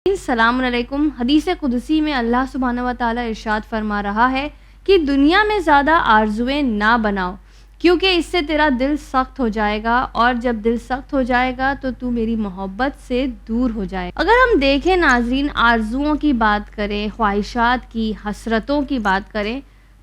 السلام علیکم۔ حدیث قدسی میں اللہ سبحانہ و تعالیٰ ارشاد فرما رہا ہے کہ دنیا میں زیادہ آرزویں نہ بناؤ کیونکہ اس سے تیرا دل سخت ہو جائے گا، اور جب دل سخت ہو جائے گا تو میری محبت سے دور ہو جائے گا۔ اگر ہم دیکھیں ناظرین، آرزوؤں کی بات کریں، خواہشات کی، حسرتوں کی بات کریں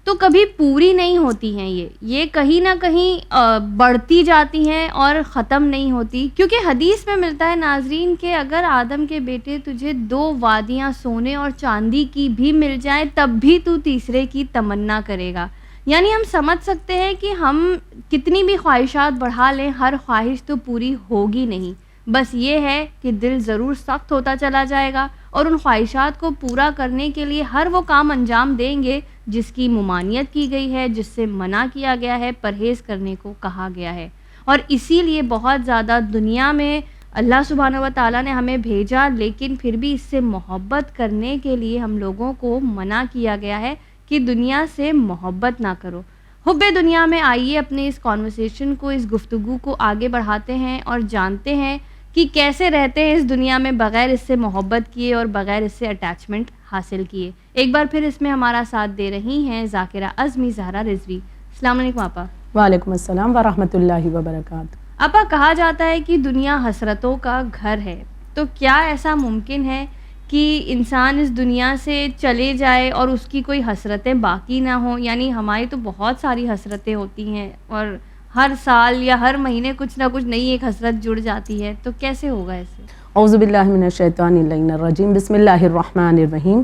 تو کبھی پوری نہیں ہوتی ہیں۔ یہ کہیں نہ کہیں بڑھتی جاتی ہیں اور ختم نہیں ہوتی، کیونکہ حدیث میں ملتا ہے ناظرین کہ اگر آدم کے بیٹے تجھے 2 وادیاں سونے اور چاندی کی بھی مل جائیں تب بھی تو تیسرے کی تمنا کرے گا۔ یعنی ہم سمجھ سکتے ہیں کہ ہم کتنی بھی خواہشات بڑھا لیں، ہر خواہش تو پوری ہوگی نہیں، بس یہ ہے کہ دل ضرور سخت ہوتا چلا جائے گا اور ان خواہشات کو پورا کرنے کے لیے ہر وہ کام انجام دیں گے جس کی ممانعت کی گئی ہے، جس سے منع کیا گیا ہے، پرہیز کرنے کو کہا گیا ہے۔ اور اسی لیے بہت زیادہ دنیا میں اللہ سبحانہ و تعالیٰ نے ہمیں بھیجا، لیکن پھر بھی اس سے محبت کرنے کے لیے ہم لوگوں کو منع کیا گیا ہے کہ دنیا سے محبت نہ کرو۔ حب دنیا میں آئیے اپنے اس کانورسیشن کو، اس گفتگو کو آگے بڑھاتے ہیں اور جانتے ہیں کہ کیسے رہتے ہیں اس دنیا میں بغیر اس سے محبت کیے اور بغیر اس سے اٹیچمنٹ حاصل کیے۔ ایک بار پھر اس میں ہمارا ساتھ دے رہی ہیں ذاکرہ اعظمی زہرا رضوی۔ السلام علیکم آپا۔ وعلیکم السلام ورحمۃ اللہ وبرکاتہ۔ آپا، کہا جاتا ہے کہ دنیا حسرتوں کا گھر ہے، تو کیا ایسا ممکن ہے کہ انسان اس دنیا سے چلے جائے اور اس کی کوئی حسرتیں باقی نہ ہوں؟ یعنی ہماری تو بہت ساری حسرتیں ہوتی ہیں اور ہر سال یا ہر مہینے کچھ نہ کچھ نئی ایک حسرت جڑ جاتی ہے، تو کیسے ہوگا ایسے؟ اعوذ باللہ من الشیطان اللعین الرجیم، بسم اللہ الرحمن الرحیم۔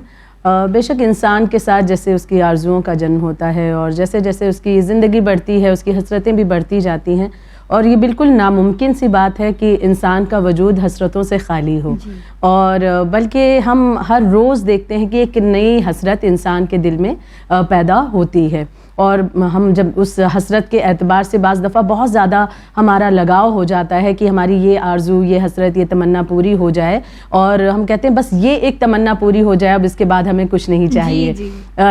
بے شک انسان کے ساتھ جیسے اس کی آرزوؤں کا جنم ہوتا ہے اور جیسے جیسے اس کی زندگی بڑھتی ہے اس کی حسرتیں بھی بڑھتی جاتی ہیں، اور یہ بالکل ناممکن سی بات ہے کہ انسان کا وجود حسرتوں سے خالی ہو، اور بلکہ ہم ہر روز دیکھتے ہیں کہ ایک نئی حسرت انسان کے دل میں پیدا ہوتی ہے، اور ہم جب اس حسرت کے اعتبار سے بعض دفعہ بہت زیادہ ہمارا لگاؤ ہو جاتا ہے کہ ہماری یہ آرزو، یہ حسرت، یہ تمنا پوری ہو جائے، اور ہم کہتے ہیں بس یہ ایک تمنا پوری ہو جائے، اب اس کے بعد ہمیں کچھ نہیں چاہیے۔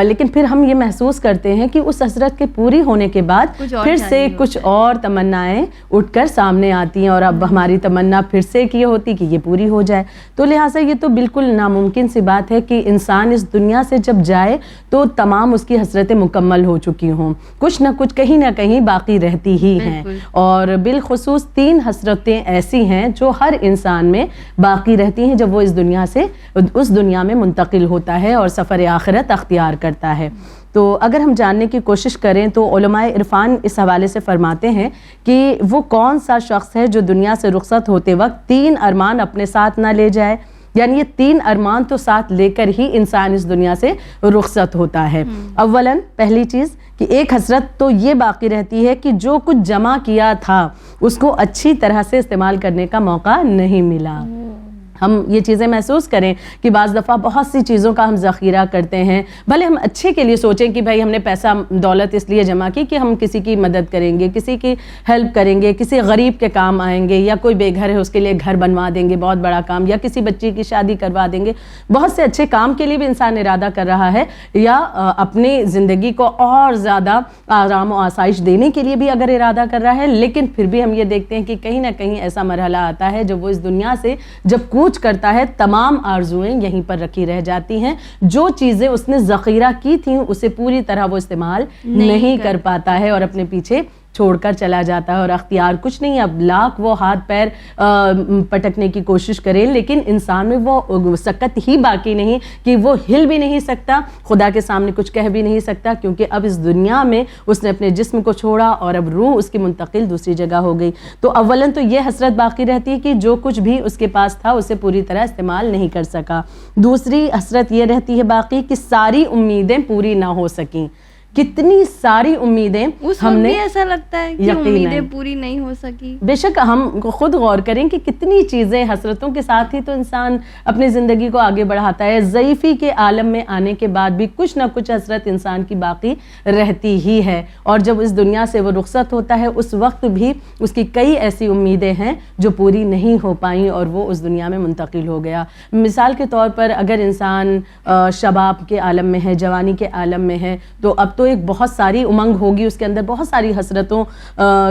لیکن پھر ہم یہ محسوس کرتے ہیں کہ اس حسرت کے پوری ہونے کے بعد پھر سے کچھ اور تمنائیں اٹھ کر سامنے آتی ہیں، اور اب ہماری تمنا پھر سے یہ ہوتی کہ یہ پوری ہو جائے۔ تو لہٰذا یہ تو بالکل ناممکن سی بات ہے کہ انسان اس دنیا سے جب جائے تو تمام اس کی حسرتیں مکمل ہو چکی ہوں، کچھ نہ کچھ کہیں نہ کہیں باقی رہتی ہی ہیں، اور بالخصوص 3 حسرتیں ایسی ہیں جو ہر انسان میں باقی رہتی ہیں جب وہ اس دنیا سے اس دنیا میں منتقل ہوتا ہے اور سفر آخرت اختیار کرتا ہے۔ تو اگر ہم جاننے کی کوشش کریں تو علماء عرفان اس حوالے سے فرماتے ہیں کہ وہ کون سا شخص ہے جو دنیا سے رخصت ہوتے وقت 3 ارمان اپنے ساتھ نہ لے جائے، یعنی یہ 3 ارمان تو ساتھ لے کر ہی انسان اس دنیا سے رخصت ہوتا ہے۔ اولاً پہلی چیز کہ ایک حسرت تو یہ باقی رہتی ہے کہ جو کچھ جمع کیا تھا اس کو اچھی طرح سے استعمال کرنے کا موقع نہیں ملا۔ ہم یہ چیزیں محسوس کریں کہ بعض دفعہ بہت سی چیزوں کا ہم ذخیرہ کرتے ہیں، بھلے ہم اچھے کے لیے سوچیں کہ بھائی ہم نے پیسہ دولت اس لیے جمع کی کہ ہم کسی کی مدد کریں گے، کسی کی ہیلپ کریں گے، کسی غریب کے کام آئیں گے، یا کوئی بے گھر ہے اس کے لیے گھر بنوا دیں گے، بہت بڑا کام، یا کسی بچی کی شادی کروا دیں گے۔ بہت سے اچھے کام کے لیے بھی انسان ارادہ کر رہا ہے، یا اپنی زندگی کو اور زیادہ آرام و آسائش دینے کے لیے بھی اگر ارادہ کر رہا ہے، لیکن پھر بھی ہم یہ دیکھتے ہیں کہ کہیں نہ کہیں ایسا مرحلہ آتا ہے جب وہ اس دنیا سے جب کوچ کرتا ہے تمام آرزویں یہیں پر رکھی رہ جاتی ہیں، جو چیزیں اس نے ذخیرہ کی تھیں اسے پوری طرح وہ استعمال نہیں کر پاتا ہے اور اپنے پیچھے چھوڑ کر چلا جاتا ہے، اور اختیار کچھ نہیں۔ اب لاکھ وہ ہاتھ پیر پٹکنے کی کوشش کرے لیکن انسان میں وہ سکت ہی باقی نہیں کہ وہ ہل بھی نہیں سکتا، خدا کے سامنے کچھ کہہ بھی نہیں سکتا، کیونکہ اب اس دنیا میں اس نے اپنے جسم کو چھوڑا اور اب روح اس کی منتقل دوسری جگہ ہو گئی۔ تو اولاً تو یہ حسرت باقی رہتی ہے کہ جو کچھ بھی اس کے پاس تھا اسے پوری طرح استعمال نہیں کر سکا۔ دوسری حسرت یہ رہتی ہے باقی کہ ساری امیدیں پوری نہ ہو سکیں۔ کتنی ساری امیدیں ہم نے، ایسا لگتا ہے کہ امیدیں پوری نہیں ہو سکی۔ بے شک ہم خود غور کریں کہ کتنی چیزیں حسرتوں کے ساتھ ہی تو انسان اپنی زندگی کو آگے بڑھاتا ہے۔ ضعیفی کے عالم میں آنے کے بعد بھی کچھ نہ کچھ حسرت انسان کی باقی رہتی ہی ہے، اور جب اس دنیا سے وہ رخصت ہوتا ہے اس وقت بھی اس کی کئی ایسی امیدیں ہیں جو پوری نہیں ہو پائیں اور وہ اس دنیا میں منتقل ہو گیا۔ مثال کے طور پر اگر انسان شباب کے عالم میں ہے، جوانی کے عالم میں ہے، تو اب تو ایک بہت ساری امنگ ہوگی، اس کے اندر بہت ساری حسرتوں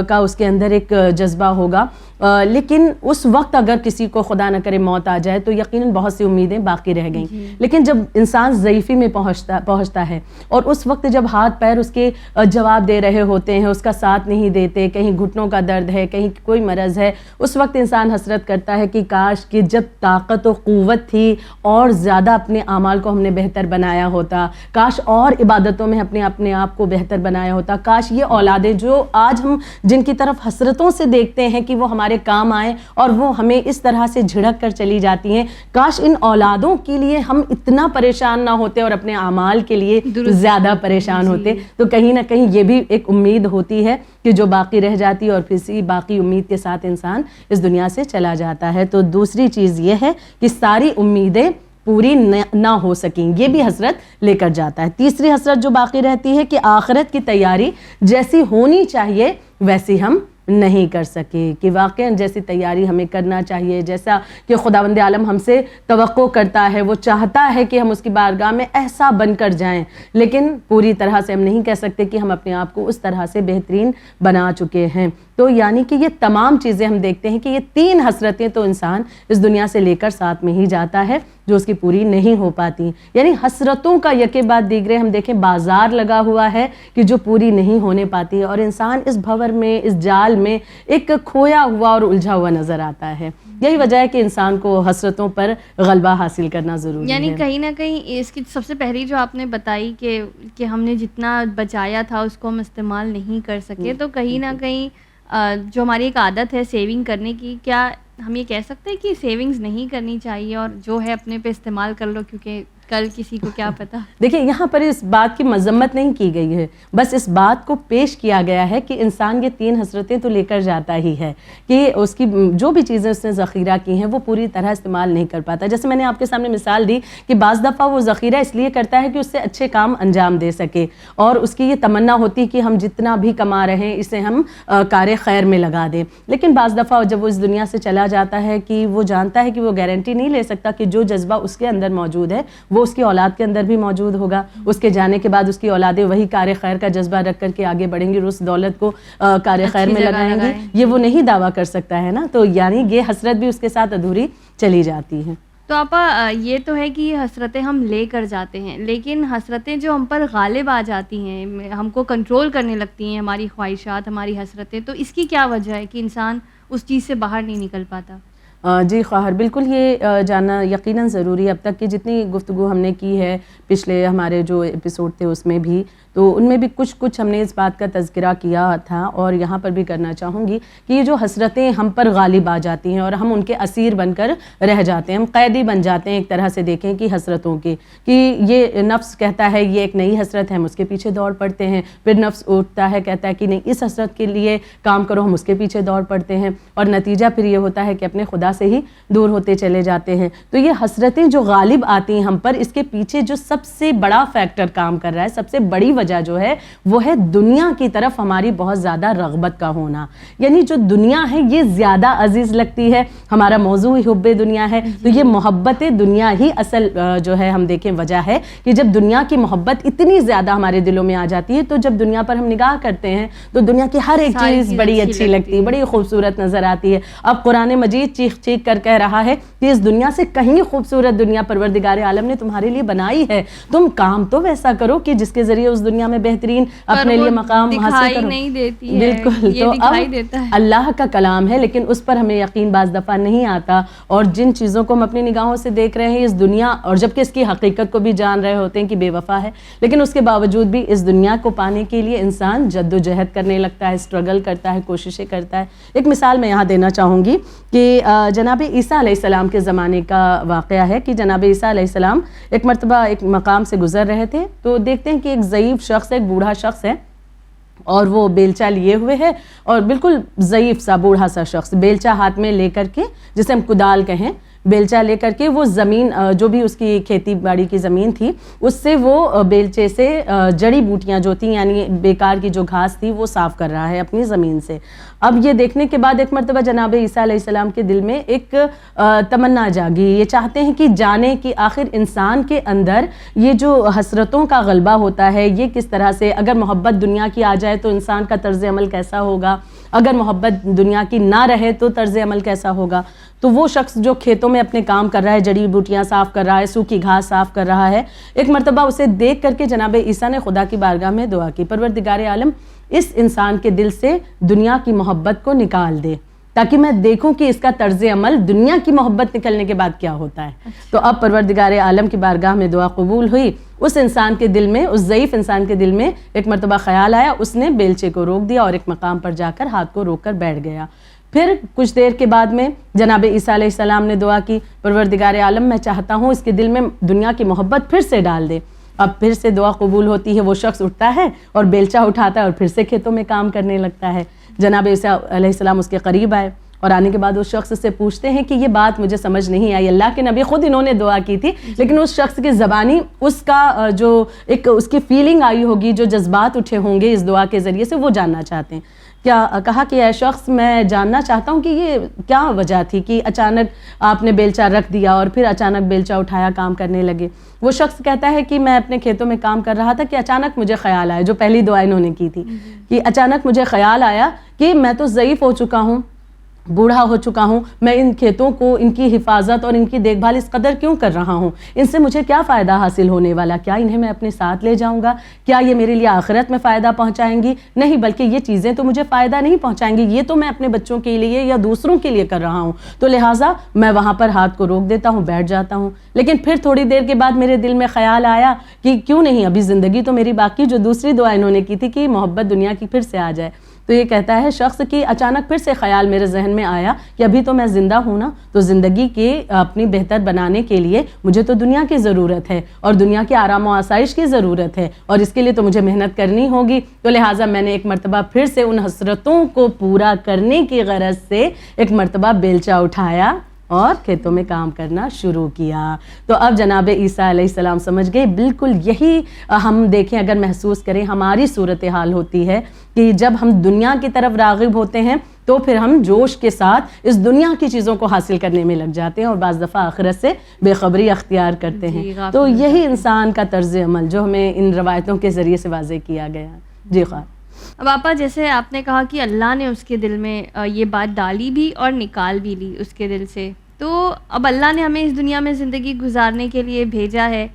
کا اس کے اندر ایک جذبہ ہوگا، لیکن اس وقت اگر کسی کو خدا نہ کرے موت آ جائے تو یقیناً بہت سی امیدیں باقی رہ گئیں. لیکن جب انسان ضعیفی میں پہنچتا ہے اور اس وقت جب ہاتھ پیر اس کے جواب دے رہے ہوتے ہیں, اس کا ساتھ نہیں دیتے, کہیں گھٹنوں کا درد ہے, کہیں کوئی مرض ہے, اس وقت انسان حسرت کرتا ہے کہ کاش کہ جب طاقت و قوت تھی اور زیادہ اپنے اعمال کو ہم نے بہتر بنایا ہوتا, کاش اور عبادتوں میں اپنے آپ کو بہتر بنایا ہوتا, کاش یہ اولادیں جو آج ہم جن کی طرف حسرتوں سے دیکھتے ہیں کہ وہ ہمارے کام آئیں اور وہ ہمیں اس طرح سے جھڑک کر چلی جاتی ہیں, کاش ان اولادوں کے لیے ہم اتنا پریشان نہ ہوتے اور اپنے اعمال کے لیے زیادہ پریشان ہوتے. تو کہیں نہ کہیں یہ بھی ایک امید ہوتی ہے کہ جو باقی رہ جاتی ہے اور پھر باقی امید کے ساتھ انسان اس دنیا سے چلا جاتا ہے. تو دوسری چیز یہ ہے کہ ساری امیدیں پوری نہ ہو سکیں, یہ بھی حسرت لے کر جاتا ہے. تیسری حسرت جو باقی رہتی ہے کہ آخرت کی تیاری جیسی ہونی چاہیے ویسی ہم نہیں کر سکے, کہ واقعا جیسی تیاری ہمیں کرنا چاہیے, جیسا کہ خداوند عالم ہم سے توقع کرتا ہے, وہ چاہتا ہے کہ ہم اس کی بارگاہ میں ایسا بن کر جائیں, لیکن پوری طرح سے ہم نہیں کہہ سکتے کہ ہم اپنے آپ کو اس طرح سے بہترین بنا چکے ہیں. تو یعنی کہ یہ تمام چیزیں ہم دیکھتے ہیں کہ یہ 3 حسرتیں تو انسان اس دنیا سے لے کر ساتھ میں ہی جاتا ہے جو اس کی پوری نہیں ہو پاتی. یعنی حسرتوں کا یکے بعد دیگرے ہم دیکھیں بازار لگا ہوا ہے کہ جو پوری نہیں ہونے پاتی ہے, اور انسان اس بھور میں, اس جال میں ایک کھویا ہوا اور الجھا ہوا نظر آتا ہے. یہی وجہ ہے کہ انسان کو حسرتوں پر غلبہ حاصل کرنا ضروری ہے. یعنی کہیں نہ کہیں اس کی سب سے پہلی جو آپ نے بتائی کہ ہم نے جتنا بچایا تھا اس کو ہم استعمال نہیں کر سکے, تو کہیں نہ کہیں جو ہماری ایک عادت ہے سیونگ کرنے کی, کیا ہم یہ کہہ سکتے ہیں کہ سیونگز نہیں کرنی چاہیے اور جو ہے اپنے پہ استعمال کر لو, کیونکہ کل کسی کو کیا پتا. دیکھیں یہاں پر اس بات کی مذمت نہیں کی گئی ہے, بس اس بات کو پیش کیا گیا ہے کہ انسان یہ 3 حسرتیں تو لے کر جاتا ہی ہے کہ اس کی جو بھی چیزیں اس نے ذخیرہ کی ہیں وہ پوری طرح استعمال نہیں کر پاتا. جیسے میں نے آپ کے سامنے مثال دی کہ بعض دفعہ وہ ذخیرہ اس لیے کرتا ہے کہ اس سے اچھے کام انجام دے سکے, اور اس کی یہ تمنا ہوتی کہ ہم جتنا بھی کما رہے ہیں اسے ہم کار خیر میں لگا دیں. لیکن بعض دفعہ جب وہ اس دنیا سے چلا جاتا ہے کہ وہ جانتا ہے کہ وہ گارنٹی نہیں لے سکتا کہ جو جذبہ اس کے اندر موجود ہے وہ اس کی اولاد کے اندر بھی موجود ہوگا. اس کے جانے کے بعد اس کی اولادیں وہی کار خیر کا جذبہ رکھ کر کے آگے بڑھیں گی, اس دولت کو کار خیر میں لگائیں گی, یہ وہ نہیں دعویٰ کر سکتا ہے نا. تو یعنی یہ حسرت بھی اس کے ساتھ ادھوری چلی جاتی ہے. تو آپا یہ تو ہے کہ یہ حسرتیں ہم لے کر جاتے ہیں, لیکن حسرتیں جو ہم پر غالب آ جاتی ہیں, ہم کو کنٹرول کرنے لگتی ہیں, ہماری خواہشات, ہماری حسرتیں, تو اس کی کیا وجہ ہے کہ انسان اس چیز سے باہر نہیں نکل پاتا؟ جی خواہر, بالکل یہ جاننا یقیناً ضروری ہے. اب تک کی جتنی گفتگو ہم نے کی ہے پچھلے ہمارے جو ایپیسوڈ تھے اس میں بھی, تو ان میں بھی کچھ ہم نے اس بات کا تذکرہ کیا تھا, اور یہاں پر بھی کرنا چاہوں گی کہ یہ جو حسرتیں ہم پر غالب آ جاتی ہیں اور ہم ان کے اسیر بن کر رہ جاتے ہیں, ہم قیدی بن جاتے ہیں ایک طرح سے دیکھیں کہ حسرتوں کے, کہ یہ نفس کہتا ہے یہ ایک نئی حسرت ہے, ہم اس کے پیچھے دوڑ پڑتے ہیں, پھر نفس اٹھتا ہے کہتا ہے کہ نہیں اس حسرت کے لیے کام کرو, ہم اس کے پیچھے دوڑ پڑتے ہیں, اور نتیجہ پھر یہ ہوتا ہے کہ اپنے خدا سے ہی دور ہوتے چلے جاتے ہیں. تو یہ حسرتیں جو غالب آتی ہیں ہم پر, اس کے پیچھے جو سب سے بڑا فیکٹر کام کر رہا ہے, سب سے بڑی وجہ جو ہے وہ ہے دنیا کی طرف ہماری بہت زیادہ رغبت کا ہونا. یعنی جو دنیا ہے یہ زیادہ عزیز لگتی ہے, ہمارا موضوع حب دنیا ہے, تو یہ محبت دنیا ہی اصل جو ہے ہم دیکھیں وجہ ہے کہ جب دنیا کی محبت اتنی زیادہ ہمارے دلوں میں آ جاتی ہے, تو جب دنیا پر ہم نگاہ کرتے ہیں تو دنیا کی ہر ایک چیز بڑی اچھی لگتی ہے, بڑی خوبصورت نظر آتی ہے. اب قرآن مجید چیخ چیخ کر کہہ رہا ہے کہ اس دنیا سے کہیں خوبصورت دنیا پروردگار عالم نے تمہارے لیے بنائی ہے, تم کام تو ویسا کرو کہ جس کے ذریعے اس دنیا میں بہترین اپنے لیے مقام حاصل کرو. نہیں دیتی ہے, بالکل, تو اب اللہ کا کلام ہے لیکن اس پر ہمیں یقین بعض دفعہ نہیں آتا, اور جن چیزوں کو ہم اپنی نگاہوں سے دیکھ رہے ہیں اس دنیا, اور جبکہ اس کی حقیقت کو بھی جان رہے ہوتے ہیں کہ بے وفا ہے, لیکن اس کے باوجود بھی اس دنیا کو پانے کے لیے انسان جد و جہد کرنے لگتا ہے, اسٹرگل کرتا ہے, کوششیں کرتا ہے. ایک مثال میں یہاں دینا چاہوں گی کہ جناب عیسیٰ علیہ السلام کے زمانے کا واقعہ ہے کہ جناب عیسیٰ علیہ السلام ایک مرتبہ ایک مقام سے گزر رہے تھے, تو دیکھتے ہیں کہ ایک ضعیف شخص, ایک بوڑھا شخص ہے, اور وہ بیلچہ لیے ہوئے ہے, اور بالکل ضعیف سا بوڑھا سا شخص بیلچہ ہاتھ میں لے کر کے, جسے ہم کدال کہیں, بیلچہ لے کر کے وہ زمین جو بھی اس کی کھیتی باڑی کی زمین تھی اس سے وہ بیلچے سے جڑی بوٹیاں جو تھیں یعنی بیکار کی جو گھاس تھی وہ صاف کر رہا ہے اپنی زمین سے. اب یہ دیکھنے کے بعد ایک مرتبہ جناب عیسیٰ علیہ السلام کے دل میں ایک تمنا جاگی, یہ چاہتے ہیں کہ جانے کہ آخر انسان کے اندر یہ جو حسرتوں کا غلبہ ہوتا ہے یہ کس طرح سے, اگر محبت دنیا کی آ جائے تو انسان کا طرز عمل کیسا ہوگا, اگر محبت دنیا کی نہ رہے تو طرز عمل کیسا ہوگا؟ تو وہ شخص جو کھیتوں میں اپنے کام کر رہا ہے، جڑی بوٹیاں صاف کر رہا ہے، سوکھی گھاس صاف کر رہا ہے، ایک مرتبہ اسے دیکھ کر کے جناب عیسیٰ نے خدا کی بارگاہ میں دعا کی، پروردگار عالم اس انسان کے دل سے دنیا کی محبت کو نکال دے تاکہ میں دیکھوں کہ اس کا طرز عمل دنیا کی محبت نکلنے کے بعد کیا ہوتا ہے۔ تو اب پروردگار عالم کی بارگاہ میں دعا قبول ہوئی، اس انسان کے دل میں، اس ضعیف انسان کے دل میں ایک مرتبہ خیال آیا، اس نے بیلچے کو روک دیا اور ایک مقام پر جا کر ہاتھ کو روک کر بیٹھ گیا۔ پھر کچھ دیر کے بعد میں جناب عیسیٰ علیہ السلام نے دعا کی، پروردگار عالم میں چاہتا ہوں اس کے دل میں دنیا کی محبت پھر سے ڈال دے۔ اب پھر سے دعا قبول ہوتی ہے، وہ شخص اٹھتا ہے اور بیلچہ اٹھاتا ہے اور پھر سے کھیتوں میں کام کرنے لگتا ہے۔ جناب عیسیٰ علیہ السلام اس کے قریب آئے اور آنے کے بعد اس شخص سے پوچھتے ہیں کہ یہ بات مجھے سمجھ نہیں آئی، اللہ کے نبی خود انہوں نے دعا کی تھی لیکن اس شخص کی زبانی اس کا جو ایک اس کی فیلنگ آئی ہوگی، جو جذبات اٹھے ہوں گے اس دعا کے ذریعے سے، وہ جاننا چاہتے ہیں۔ کیا کہا کہ اے شخص، میں جاننا چاہتا ہوں کہ یہ کیا وجہ تھی کہ اچانک آپ نے بیلچہ رکھ دیا اور پھر اچانک بیلچہ اٹھایا، کام کرنے لگے؟ وہ شخص کہتا ہے کہ میں اپنے کھیتوں میں کام کر رہا تھا کہ اچانک مجھے خیال آیا، جو پہلی دعا انہوں نے کی تھی کہ اچانک مجھے خیال آیا کہ میں تو ضعیف ہو چکا ہوں، بوڑھا ہو چکا ہوں، میں ان کھیتوں کو، ان کی حفاظت اور ان کی دیکھ بھال اس قدر کیوں کر رہا ہوں؟ ان سے مجھے کیا فائدہ حاصل ہونے والا؟ کیا انہیں میں اپنے ساتھ لے جاؤں گا؟ کیا یہ میرے لیے آخرت میں فائدہ پہنچائیں گی؟ نہیں، بلکہ یہ چیزیں تو مجھے فائدہ نہیں پہنچائیں گی، یہ تو میں اپنے بچوں کے لیے یا دوسروں کے لیے کر رہا ہوں، تو لہٰذا میں وہاں پر ہاتھ کو روک دیتا ہوں، بیٹھ جاتا ہوں۔ لیکن پھر تھوڑی دیر کے بعد میرے دل میں خیال آیا کہ کیوں نہیں، ابھی زندگی تو میری باقی، جو دوسری دعا انہوں نے کی تھی کہ محبت دنیا کی پھر سے آ جائے۔ تو یہ کہتا ہے شخص کہ اچانک پھر سے خیال میرے ذہن میں آیا کہ ابھی تو میں زندہ ہوں نا، تو زندگی کے اپنی بہتر بنانے کے لیے مجھے تو دنیا کی ضرورت ہے اور دنیا کے آرام و آسائش کی ضرورت ہے، اور اس کے لیے تو مجھے محنت کرنی ہوگی۔ تو لہٰذا میں نے ایک مرتبہ پھر سے ان حسرتوں کو پورا کرنے کی غرض سے ایک مرتبہ بیلچہ اٹھایا اور کھیتوں میں کام کرنا شروع کیا۔ تو اب جناب عیسیٰ علیہ السلام سمجھ گئے، بالکل یہی ہم دیکھیں، اگر محسوس کریں، ہماری صورتحال ہوتی ہے کہ جب ہم دنیا کی طرف راغب ہوتے ہیں تو پھر ہم جوش کے ساتھ اس دنیا کی چیزوں کو حاصل کرنے میں لگ جاتے ہیں اور بعض دفعہ آخرت سے بے خبری اختیار کرتے ہیں۔ تو یہی انسان کا طرز عمل جو ہمیں ان روایتوں کے ذریعے سے واضح کیا گیا۔ جی خواہ۔ اب آپا، جیسے آپ نے کہا کہ اللہ نے اس کے دل میں یہ بات ڈالی بھی اور نکال بھی لی اس کے دل سے، تو اب اللہ نے ہمیں اس دنیا میں زندگی گزارنے کے لیے بھیجا ہے،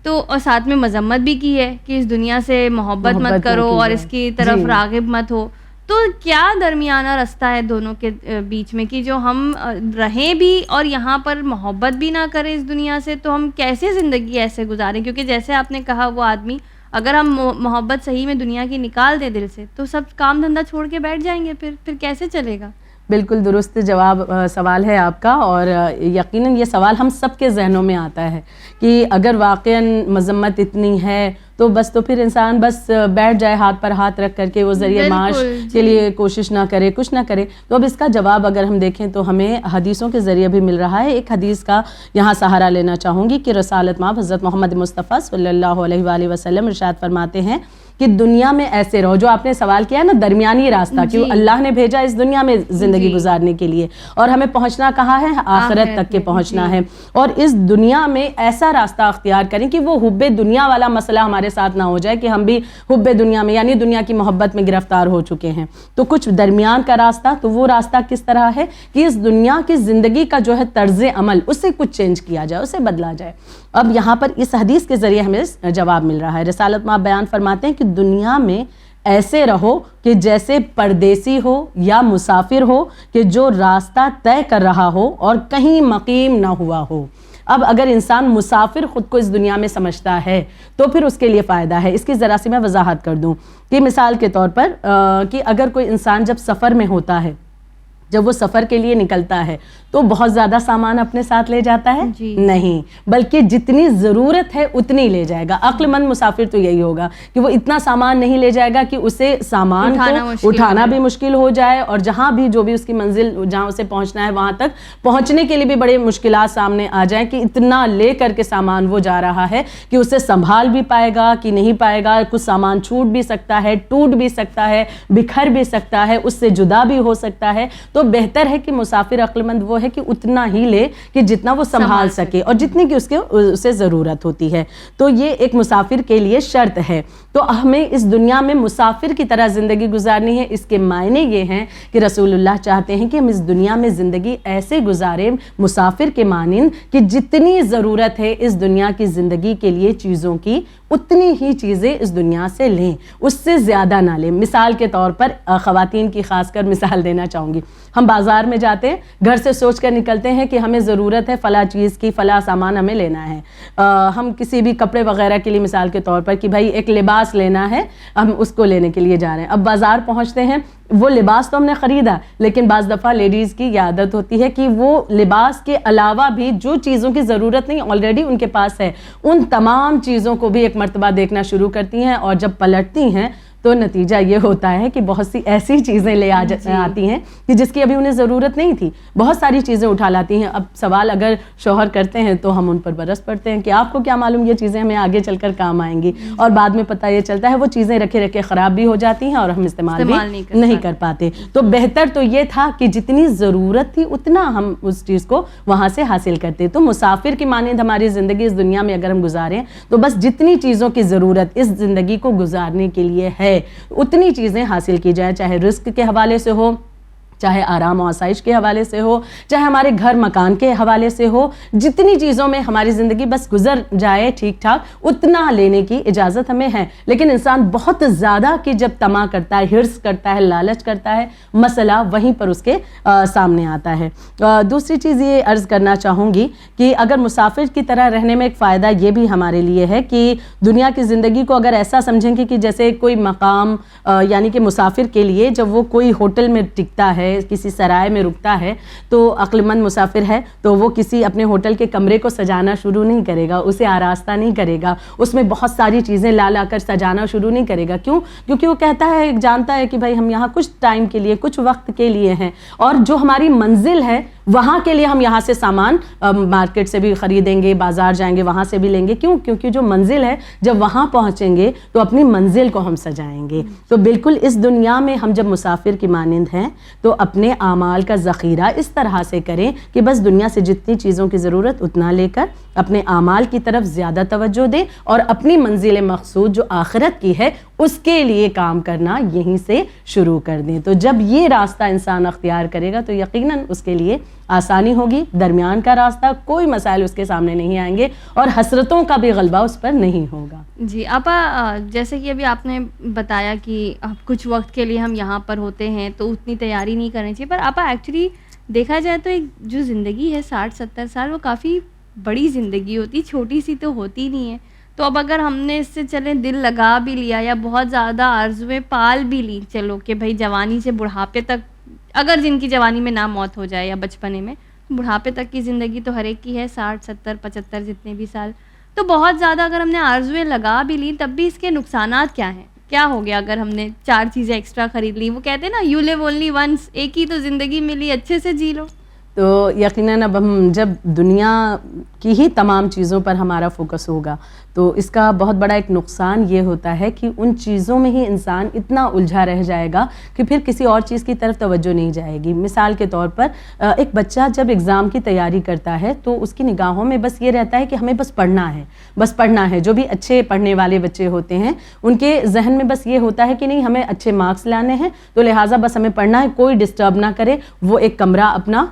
تو اور ساتھ میں مذمت بھی کی ہے کہ اس دنیا سے محبت مت کرو اور اس کی طرف راغب مت ہو، تو کیا درمیانہ رستہ ہے دونوں کے بیچ میں کہ جو ہم رہیں بھی اور یہاں پر محبت بھی نہ کریں اس دنیا سے؟ تو ہم کیسے زندگی ایسے گزاریں؟ کیونکہ جیسے آپ نے کہا، وہ آدمی اگر ہم محبت صحیح میں دنیا کی نکال دیں دل سے تو سب کام دھندہ چھوڑ کے بیٹھ جائیں گے، پھر کیسے چلے گا؟ بالکل درست جواب سوال ہے آپ کا، اور یقیناً یہ سوال ہم سب کے ذہنوں میں آتا ہے کہ اگر واقعاً مذمت اتنی ہے تو پھر انسان بس بیٹھ جائے ہاتھ پر ہاتھ رکھ کر کے، وہ ذریعہ معاش کے لیے کوشش نہ کرے، کچھ نہ کرے۔ تو اب اس کا جواب اگر ہم دیکھیں تو ہمیں حدیثوں کے ذریعے بھی مل رہا ہے۔ ایک حدیث کا یہاں سہارا لینا چاہوں گی کہ رسالت مآب حضرت محمد مصطفیٰ صلی اللہ علیہ وآلہ وسلم ارشاد فرماتے ہیں کہ دنیا میں ایسے رہو، جو آپ نے سوال کیا ہے نا، درمیانی راستہ، کہ اللہ نے بھیجا اس دنیا میں زندگی گزارنے کے لیے اور ہمیں پہنچنا کہاں ہے؟ آخرت تک کے پہنچنا ہے، اور اس دنیا میں ایسا راستہ اختیار کریں کہ وہ حب دنیا والا مسئلہ ہمارے ساتھ نہ ہو جائے کہ ہم بھی حب دنیا میں یعنی دنیا کی محبت میں گرفتار ہو چکے ہیں۔ تو کچھ درمیان کا راستہ، تو وہ راستہ کس طرح ہے کہ اس دنیا کی زندگی کا جو ہے طرز عمل، اسے کچھ چینج کیا جائے، اسے بدلا جائے۔ اب یہاں پر اس حدیث کے ذریعے ہمیں جواب مل رہا ہے۔ رسالت مآب بیان فرماتے ہیں کہ دنیا میں ایسے رہو کہ جیسے پردیسی ہو یا مسافر ہو کہ جو راستہ طے کر رہا ہو اور کہیں مقیم نہ ہوا ہو۔ اب اگر انسان مسافر خود کو اس دنیا میں سمجھتا ہے تو پھر اس کے لیے فائدہ ہے۔ اس کی ذرا سی میں وضاحت کر دوں کہ مثال کے طور پر کہ اگر کوئی انسان جب سفر میں ہوتا ہے، جب وہ سفر کے لیے نکلتا ہے تو بہت زیادہ سامان اپنے ساتھ لے جاتا ہے؟ نہیں، بلکہ جتنی ضرورت ہے اتنی لے جائے گا۔ عقل مند مسافر تو یہی ہوگا کہ وہ اتنا سامان نہیں لے جائے گا کہ اسے سامان کو اٹھانا بھی مشکل ہو جائے، اور جہاں بھی جو بھی اس کی منزل جہاں اسے پہنچنا ہے وہاں تک پہنچنے کے لیے بھی بڑے مشکلات سامنے آ جائیں کہ اتنا لے کر کے سامان وہ جا رہا ہے کہ اسے سنبھال بھی پائے گا کہ نہیں پائے گا۔ کچھ سامان چھوٹ بھی سکتا ہے، ٹوٹ بھی سکتا ہے، بکھر بھی سکتا ہے، اس سے جدا بھی ہو سکتا ہے۔ تو تو بہتر ہے کہ مسافر عقلمند وہ ہے کہ اتنا ہی لے کہ جتنا وہ سنبھال سکے اور جتنی کہ اسے ضرورت ہوتی ہے. تو یہ ایک مسافر کے لیے شرط ہے. تو ہمیں اس دنیا میں مسافر کی طرح زندگی گزارنی ہے. اس کے معنی یہ ہیں کہ رسول اللہ چاہتے ہیں کہ ہم اس دنیا میں زندگی ایسے گزاریں مسافر کے مانند کہ جتنی ضرورت ہے اس دنیا کی زندگی کے لیے چیزوں کی اتنی ہی چیزیں اس دنیا سے لیں, اس سے زیادہ نہ لیں. مثال کے طور پر خواتین کی خاص کر مثال دینا چاہوں گی. ہم بازار میں جاتے ہیں, گھر سے سوچ کر نکلتے ہیں کہ ہمیں ضرورت ہے فلاں چیز کی, فلاں سامان ہمیں لینا ہے. ہم کسی بھی کپڑے وغیرہ کے لیے مثال کے طور پر کہ بھائی ایک لباس لینا ہے, ہم اس کو لینے کے لیے جا رہے ہیں. اب بازار پہنچتے ہیں, وہ لباس تو ہم نے خریدا, لیکن بعض دفعہ لیڈیز کی یہ عادت ہوتی ہے کہ وہ لباس کے علاوہ بھی جو چیزوں کی ضرورت نہیں آلریڈی ان کے پاس ہے, ان تمام چیزوں کو بھی ایک مرتبہ دیکھنا شروع کرتی ہیں, اور جب پلٹتی ہیں تو نتیجہ یہ ہوتا ہے کہ بہت سی ایسی چیزیں لے آتی ہیں کہ جس کی ابھی انہیں ضرورت نہیں تھی. بہت ساری چیزیں اٹھا لاتی ہیں. اب سوال اگر شوہر کرتے ہیں تو ہم ان پر برس پڑتے ہیں کہ آپ کو کیا معلوم یہ چیزیں ہمیں آگے چل کر کام آئیں گی, اور بعد میں پتہ یہ چلتا ہے وہ چیزیں رکھے رکھے خراب بھی ہو جاتی ہیں اور ہم استعمال بھی نہیں کر پاتے. تو بہتر تو یہ تھا کہ جتنی ضرورت تھی اتنا ہم اس چیز کو وہاں سے حاصل کرتے. تو مسافر کی مانند ہماری زندگی اس دنیا میں اگر ہم گزاریں تو بس جتنی چیزوں کی ضرورت اس زندگی کو گزارنے کے لیے ہے اتنی چیزیں حاصل کی جائیں, چاہے رزق کے حوالے سے ہو, چاہے آرام و آسائش کے حوالے سے ہو, چاہے ہمارے گھر مکان کے حوالے سے ہو. جتنی چیزوں میں ہماری زندگی بس گزر جائے ٹھیک ٹھاک اتنا لینے کی اجازت ہمیں ہے. لیکن انسان بہت زیادہ کہ جب طمع کرتا ہے, حرص کرتا ہے, لالچ کرتا ہے, مسئلہ وہیں پر اس کے سامنے آتا ہے. دوسری چیز یہ عرض کرنا چاہوں گی کہ اگر مسافر کی طرح رہنے میں ایک فائدہ یہ بھی ہمارے لیے ہے کہ دنیا کی زندگی کو اگر ایسا سمجھیں کہ جیسے کوئی مقام یعنی کہ مسافر کے لیے جب وہ کوئی ہوٹل میں ٹکتا ہے, کسی سرائے میں رکتا ہے, تو عقل مند مسافر ہے تو وہ کسی اپنے ہوٹل کے کمرے کو سجانا شروع نہیں کرے گا, اسے آراستہ نہیں کرے گا, اس میں بہت ساری چیزیں لا کر سجانا شروع نہیں کرے گا. کیوں؟ کیونکہ وہ کہتا ہے, جانتا ہے کہ بھائی ہم یہاں کچھ ٹائم کے لیے, کچھ وقت کے لیے ہیں, اور جو ہماری منزل ہے وہاں کے لیے ہم یہاں سے سامان مارکیٹ سے بھی خریدیں گے, بازار جائیں گے وہاں سے بھی لیں گے. کیوں؟ کیونکہ جو منزل ہے جب وہاں پہنچیں گے تو اپنی منزل کو ہم سجائیں گے. تو بالکل اس دنیا میں ہم جب مسافر کی مانند ہیں تو اپنے اعمال کا ذخیرہ اس طرح سے کریں کہ بس دنیا سے جتنی چیزوں کی ضرورت اتنا لے کر اپنے اعمال کی طرف زیادہ توجہ دیں, اور اپنی منزل مقصود جو آخرت کی ہے اس کے لیے کام کرنا یہیں سے شروع کر دیں. تو جب یہ راستہ انسان اختیار کرے گا تو یقیناً اس کے لیے آسانی ہوگی. درمیان کا راستہ کوئی مسائل اس کے سامنے نہیں آئیں گے اور حسرتوں کا بھی غلبہ اس پر نہیں ہوگا. جی آپا, جیسے کہ ابھی آپ نے بتایا کہ کچھ وقت کے لیے ہم یہاں پر ہوتے ہیں تو اتنی تیاری نہیں کرنی چاہیے, پر آپا ایکچولی دیکھا جائے تو ایک جو زندگی ہے 60-70 سال وہ کافی بڑی زندگی ہوتی, چھوٹی سی تو ہوتی نہیں ہے. تو اب اگر ہم نے اس سے چلیں دل لگا بھی لیا یا بہت زیادہ آرزویں پال بھی لی, چلو کہ بھائی جوانی سے بڑھاپے تک, اگر جن کی جوانی میں نہ موت ہو جائے یا بچپنے میں, بڑھاپے تک کی زندگی تو ہر ایک کی ہے, 60-70-75 جتنے بھی سال. تو بہت زیادہ اگر ہم نے آرزویں لگا بھی لی تب بھی اس کے نقصانات کیا ہیں؟ کیا ہو گیا اگر ہم نے 4 چیزیں ایکسٹرا خرید لی؟ وہ کہتے ہیں نا یو لیو اونلی ونس, ایک ہی تو زندگی ملی, اچھے سے جی لو. تو یقیناً اب ہم جب دنیا کی ہی تمام چیزوں پر ہمارا فوکس ہوگا تو اس کا بہت بڑا ایک نقصان یہ ہوتا ہے کہ ان چیزوں میں ہی انسان اتنا الجھا رہ جائے گا کہ پھر کسی اور چیز کی طرف توجہ نہیں جائے گی. مثال کے طور پر ایک بچہ جب ایگزام کی تیاری کرتا ہے تو اس کی نگاہوں میں بس یہ رہتا ہے کہ ہمیں بس پڑھنا ہے, بس پڑھنا ہے. جو بھی اچھے پڑھنے والے بچے ہوتے ہیں ان کے ذہن میں بس یہ ہوتا ہے کہ نہیں ہمیں اچھے مارکس لانے ہیں تو لہٰذا بس ہمیں پڑھنا ہے, کوئی ڈسٹرب نہ کرے. وہ ایک کمرہ اپنا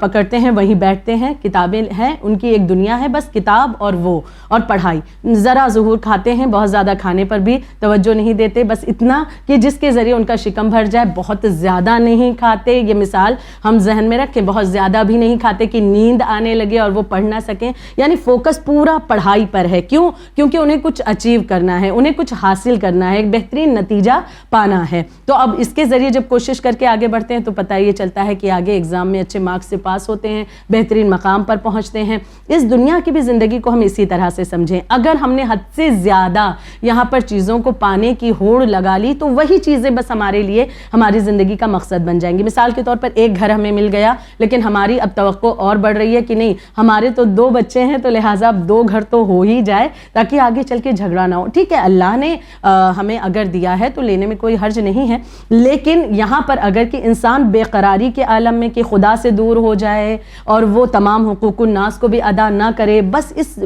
پکڑتے ہیں, وہیں بیٹھتے ہیں, کتابیں ہیں, ان کی ایک دنیا ہے, بس کتاب اور وہ اور پڑھائی. ذرا ظہور کھاتے ہیں, بہت زیادہ کھانے پر بھی توجہ نہیں دیتے, بس اتنا کہ جس کے ذریعے ان کا شکم بھر جائے. بہت زیادہ نہیں کھاتے, یہ مثال ہم ذہن میں رکھیں, بہت زیادہ بھی نہیں کھاتے کہ نیند آنے لگے اور وہ پڑھ نہ سکیں. یعنی فوکس پورا پڑھائی پر ہے. کیوں؟ کیونکہ انہیں کچھ اچیو کرنا ہے, انہیں کچھ حاصل کرنا ہے, ایک بہترین نتیجہ پانا ہے. تو اب اس کے ذریعے جب کوشش کر کے آگے بڑھتے ہیں تو پتہ یہ چلتا ہے کہ آگے ایگزام میں اچھے مارکس سے پاس ہوتے ہیں, بہترین مقام پر پہنچتے ہیں. اس دنیا کی بھی زندگی کو ہم اسی طرح سے سمجھیں. اگر اگر ہم نے حد سے زیادہ یہاں پر چیزوں کو پانے کی ہوڑ لگا لی تو وہی چیزیں بس ہمارے لیے ہماری زندگی کا مقصد بن جائیں گی. مثال کے طور پر ایک گھر ہمیں مل گیا, لیکن ہماری اب توقع اور بڑھ رہی ہے کہ نہیں ہمارے تو 2 بچے ہیں تو لہٰذا اب 2 گھر تو ہو ہی جائے تاکہ آگے چل کے جھگڑا نہ ہو. ٹھیک ہے, اللہ نے ہمیں اگر دیا ہے تو لینے میں کوئی حرج نہیں ہے, لیکن یہاں پر اگر کہ انسان بے قراری کے عالم میں کہ خدا سے دور ہو جائے اور وہ تمام حقوق الناس کو بھی ادا نہ کرے, بس اس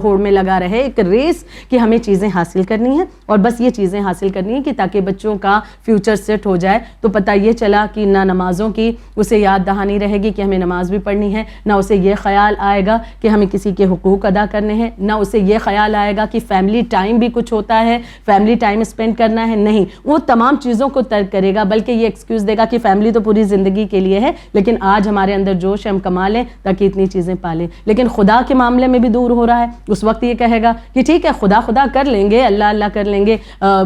ہوڑ میں لگا رہے, ایک ریس کہ ہمیں چیزیں حاصل کرنی ہیں اور بس یہ چیزیں حاصل کرنی ہیں کہ تاکہ بچوں کا فیوچر سیٹ ہو جائے. تو پتہ یہ چلا کہ نہ نمازوں کی اسے یاد دہانی رہے گی کہ ہمیں نماز بھی پڑھنی ہے, نہ اسے یہ خیال آئے گا کہ ہمیں کسی کے حقوق ادا کرنے ہیں, نہ اسے یہ خیال آئے گا کہ فیملی ٹائم بھی کچھ ہوتا ہے, فیملی ٹائم اسپینڈ کرنا ہے. نہیں, وہ تمام چیزوں کو ترک کرے گا, بلکہ یہ ایکسکیوز دے گا کہ فیملی تو پوری زندگی کے لیے ہے, لیکن آج ہمارے اندر جوش ہے, ہم کما لیں تاکہ اتنی چیزیں پالیں. لیکن خدا کے معاملے میں بھی دور ہو رہا ہے. اس وقت یہ کہے گا کہ ٹھیک ہے خدا خدا کر لیں گے, اللہ اللہ کر لیں گے,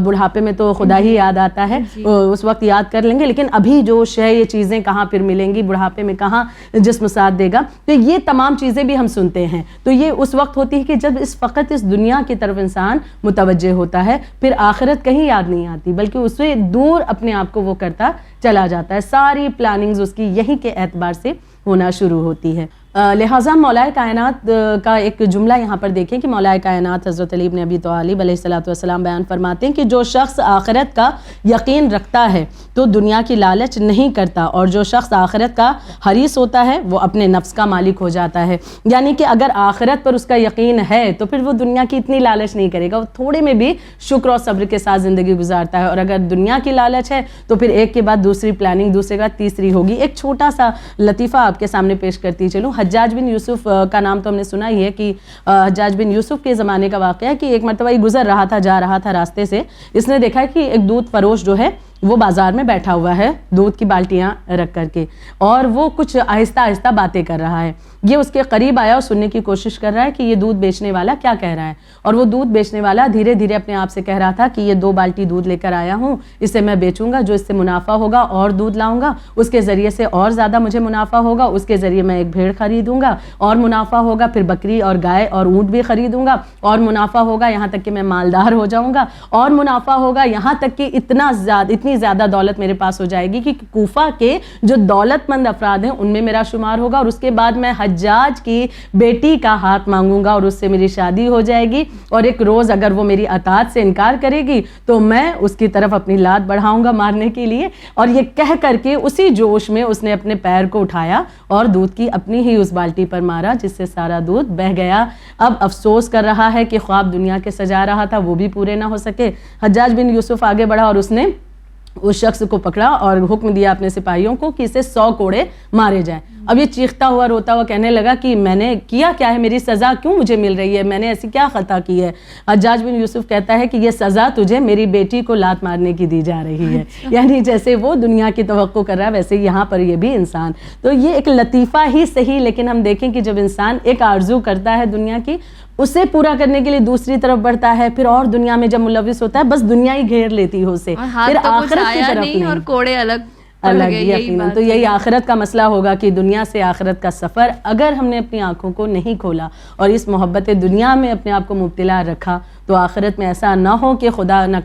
بڑھاپے میں تو خدا ہی یاد آتا ہے, اس وقت یاد کر لیں گے, لیکن ابھی جوش ہے, یہ چیزیں کہاں پھر ملیں گی, بڑھاپے میں کہاں جسم ساتھ دے گا. تو یہ تمام چیزیں بھی ہم سنتے ہیں. تو یہ اس وقت ہوتی ہے کہ جب فقط اس دنیا کی طرف انسان متوجہ ہوتا ہے, پھر آخرت کہیں یاد نہیں آتی, بلکہ اس سے دور اپنے آپ کو وہ کرتا چلا جاتا ہے. ساری پلاننگز اس کی یہی کے اعتبار سے ہونا شروع ہوتی ہے. لہٰذا مولائے کائنات کا ایک جملہ یہاں پر دیکھیں کہ مولائے کائنات حضرت علی بن ابی طالب علیہ السلام بیان فرماتے ہیں کہ جو شخص آخرت کا یقین رکھتا ہے تو دنیا کی لالچ نہیں کرتا, اور جو شخص آخرت کا حریص ہوتا ہے وہ اپنے نفس کا مالک ہو جاتا ہے. یعنی کہ اگر آخرت پر اس کا یقین ہے تو پھر وہ دنیا کی اتنی لالچ نہیں کرے گا, وہ تھوڑے میں بھی شکر اور صبر کے ساتھ زندگی گزارتا ہے. اور اگر دنیا کی لالچ ہے تو پھر ایک کے بعد دوسری پلاننگ, دوسرے کے بعد تیسری ہوگی. ایک چھوٹا سا لطیفہ آپ کے سامنے پیش کرتی چلوں. حجاج بن یوسف کا نام تو ہم نے سنا ہی ہے کہ حجاج بن یوسف کے زمانے کا واقعہ ہے کہ ایک مرتبہ یہ گزر رہا تھا, جا رہا تھا راستے سے, اس نے دیکھا کہ ایک دودھ فروش جو ہے وہ بازار میں بیٹھا ہوا ہے دودھ کی بالٹیاں رکھ کر کے, اور وہ کچھ آہستہ آہستہ باتیں کر رہا ہے. یہ اس کے قریب آیا اور سننے کی کوشش کر رہا ہے کہ یہ دودھ بیچنے والا کیا کہہ رہا ہے. اور وہ دودھ بیچنے والا دھیرے دھیرے اپنے آپ سے کہہ رہا تھا کہ یہ 2 بالٹی دودھ لے کر آیا ہوں, اسے میں بیچوں گا, جو اس سے منافع ہوگا اور دودھ لاؤں گا, اس کے ذریعے سے اور زیادہ مجھے منافع ہوگا, اس کے ذریعے میں ایک بھیڑ خریدوں گا اور منافع ہوگا, پھر بکری اور گائے اور اونٹ بھی خریدوں گا اور منافع ہوگا, یہاں تک کہ میں مالدار ہو جاؤں گا اور منافع ہوگا, یہاں تک کہ اتنی زیادہ دولت میرے پاس ہو جائے گی کہ کوفہ کے جو دولت مند افراد ہیں ان میں میرا شمار ہوگا, اور اس کے بعد میں حجاج کی بیٹی کا ہاتھ مانگوں گا اور اس سے میری شادی ہو جائے گی, اور ایک روز اگر وہ میری اطاعت سے انکار کرے گی تو میں اس کی طرف اپنی لات بڑھاؤں گا مارنے کے لیے. اور یہ کہہ کر کے اسی جوش میں اس نے اپنے پیر کو اٹھایا اور دودھ کی اپنی ہی اس بالٹی پر مارا, جس سے سارا دودھ بہہ گیا. اب افسوس کر رہا ہے کہ خواب دنیا کے سجا رہا تھا وہ بھی پورے نہ ہو سکے. حجاج بن یوسف آگے بڑھا اور اس نے اس شخص کو پکڑا اور حکم دیا اپنے سپاہیوں کو کہ اسے 100 کوڑے مارے جائیں. اب یہ چیختا ہوا روتا ہوا کہنے لگا کہ میں نے کیا کیا ہے, میری سزا کیوں مجھے مل رہی ہے, میں نے ایسی کیا خطا کی ہے. حجاج بن یوسف کہتا ہے کہ یہ سزا تجھے میری بیٹی کو لات مارنے کی دی جا رہی ہے. یعنی جیسے وہ دنیا کی توقع کر رہا ہے ویسے یہاں پر یہ بھی انسان. تو یہ ایک لطیفہ ہی صحیح, لیکن ہم دیکھیں کہ جب انسان ایک آرزو کرتا ہے دنیا کی, اسے پورا کرنے کے لیے دوسری طرف بڑھتا ہے, پھر اور دنیا میں جب ملوث ہوتا ہے بس دنیا ہی گھیر لیتی ہے اسے, پھر آخرت کی طرف نہیں, اور کوڑے الگ یقیناً. تو یہی آخرت کا مسئلہ ہوگا کہ دنیا سے آخرت کا سفر اگر ہم نے اپنی آنکھوں کو نہیں کھولا اور اس محبت دنیا میں اپنے آپ کو مبتلا رکھا تو آخرت میں ایسا نہ ہو کہ خدا نہ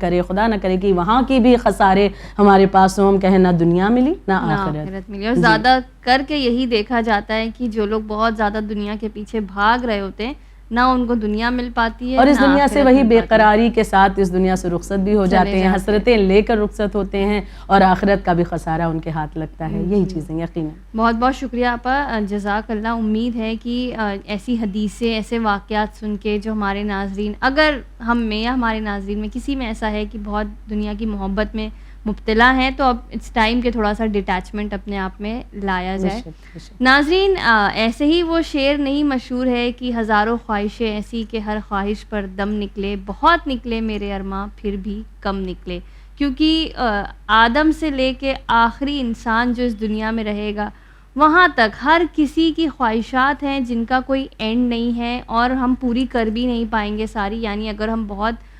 کرے کہ وہاں کی بھی خسارے ہمارے پاس ہوں, ہم کہیں نہ دنیا ملی نہ آخرت ملی. اور زیادہ کر کے یہی دیکھا جاتا ہے کہ جو لوگ بہت زیادہ دنیا کے پیچھے بھاگ رہے ہوتے ہیں نہ ان کو دنیا مل پاتی ہے, اور اس دنیا سے وہی بے قراری کے ساتھ اس دنیا سے رخصت بھی ہو جاتے ہیں, حسرتیں لے کر رخصت ہوتے ہیں, اور آخرت کا بھی خسارہ ان کے ہاتھ لگتا ہے. یہی چیزیں یقیناً. بہت بہت شکریہ آپا, جزاک اللہ. امید ہے کہ ایسی حدیثیں, ایسے واقعات سن کے جو ہمارے ناظرین, اگر ہم میں یا ہمارے ناظرین میں کسی میں ایسا ہے کہ بہت دنیا کی محبت میں مبتلا ہیں, تو اب اٹس ٹائم کہ تھوڑا سا ڈیٹیچمنٹ اپنے آپ میں لایا جائے. ناظرین, ایسے ہی وہ شعر نہیں مشہور ہے کہ ہزاروں خواہشیں ایسی کہ ہر خواہش پر دم نکلے, بہت نکلے میرے ارماں پھر بھی کم نکلے. کیونکہ آدم سے لے کے آخری انسان جو اس دنیا میں رہے گا وہاں تک ہر کسی کی خواہشات ہیں جن کا کوئی اینڈ نہیں ہے, اور ہم پوری کر بھی نہیں پائیں گے ساری. یعنی اگر ہم بہت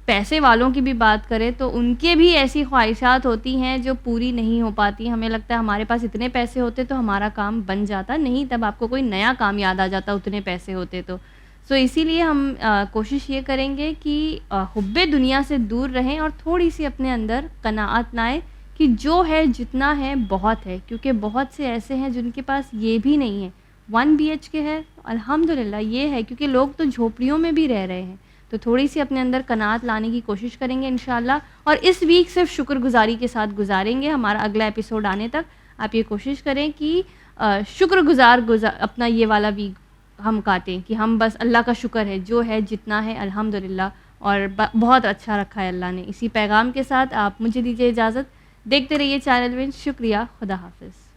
پیسے والوں کی بھی بات کریں تو ان کے بھی ایسی خواہشات ہوتی ہیں جو پوری نہیں ہو پاتی. ہمیں لگتا ہے ہمارے پاس اتنے پیسے ہوتے تو ہمارا کام بن جاتا, نہیں, تب آپ کو کوئی نیا کام یاد آ جاتا اتنے پیسے ہوتے سو اسی لیے ہم کوشش یہ کریں گے کہ حب دنیا سے دور رہیں اور تھوڑی سی اپنے اندر قناعت لائیں کہ جو ہے جتنا ہے بہت ہے، کیونکہ بہت سے ایسے ہیں جن کے پاس یہ بھی نہیں ہے. 1 BHK ہے الحمدللہ، یہ ہے کیونکہ لوگ تو جھوپڑیوں میں بھی رہ رہے ہیں. تو تھوڑی سی اپنے اندر قناعت لانے کی کوشش کریں گے انشاءاللہ. اور اس ویک صرف شکر گزاری کے ساتھ گزاریں گے. ہمارا اگلا ایپیسوڈ آنے تک آپ یہ کوشش کریں کہ شکر گزار اپنا یہ والا ویک ہم کاٹیں کہ ہم بس اللہ کا شکر ہے جو ہے جتنا ہے الحمدللہ، اور بہت اچھا رکھا ہے اللہ نے. اسی پیغام کے ساتھ آپ مجھے دیجیے اجازت. دیکھتے رہیے چینل ونز. شکریہ. خدا حافظ.